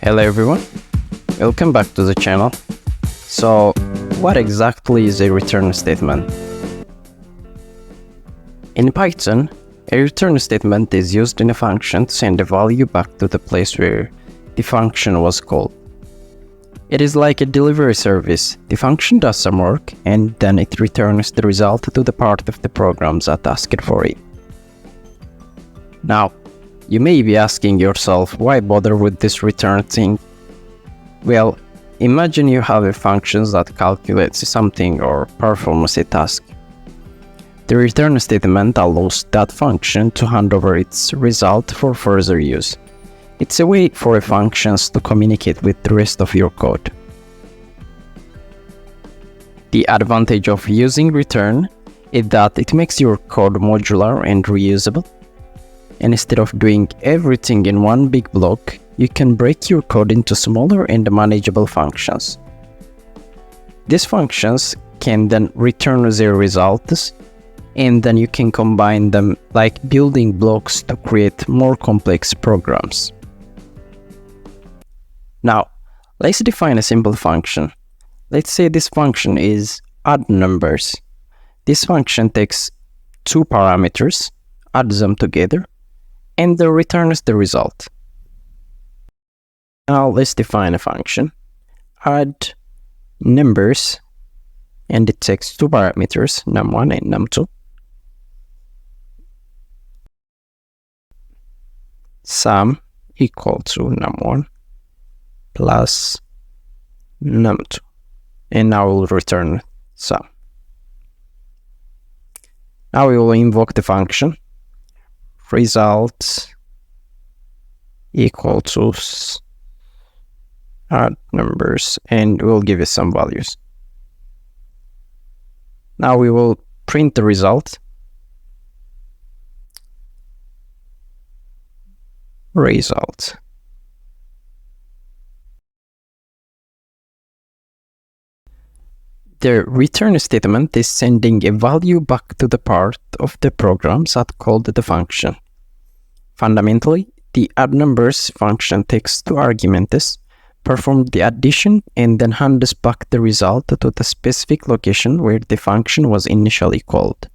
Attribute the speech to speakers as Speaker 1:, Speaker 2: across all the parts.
Speaker 1: Hello everyone, welcome back to the channel. So what exactly is a return statement? In Python, a return statement is used in a function to send a value back to the place where the function was called. It is like a delivery service. The function does some work and then it returns the result to the part of the program that asked for it. Now, you may be asking yourself, why bother with this return thing? Well, imagine you have a function that calculates something or performs a task. The return statement allows that function to hand over its result for further use. It's a way for functions to communicate with the rest of your code. The advantage of using return is that it makes your code modular and reusable. Instead of doing everything in one big block, you can break your code into smaller and manageable functions. These functions can then return their results, and then you can combine them like building blocks to create more complex programs. Now, let's define a simple function. Let's say this function is add numbers. This function takes two parameters, adds them together, and then returns the result. Now let's define a function, add numbers, and it takes two parameters, num1 and num2. Sum equal to num1 plus num2, and now we'll return sum. Now we will invoke the function result equal to add numbers, and we'll give it some values. Now we will print the result. Result. The return statement is sending a value back to the part of the program that called the function. Fundamentally, the add numbers function takes two arguments, performs the addition, and then hands back the result to the specific location where the function was initially called.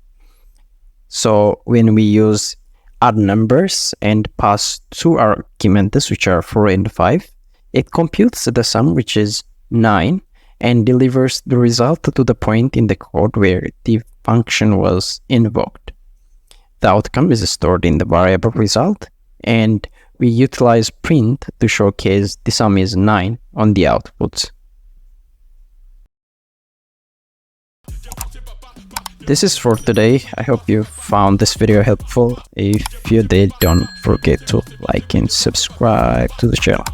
Speaker 1: So when we use add numbers and pass two arguments, which are 4 and 5, it computes the sum, which is 9, and delivers the result to the point in the code where the function was invoked. The outcome is stored in the variable result, and we utilize print to showcase the sum is 9 on the output. This is for today. I hope you found this video helpful. If you did, don't forget to like and subscribe to the channel.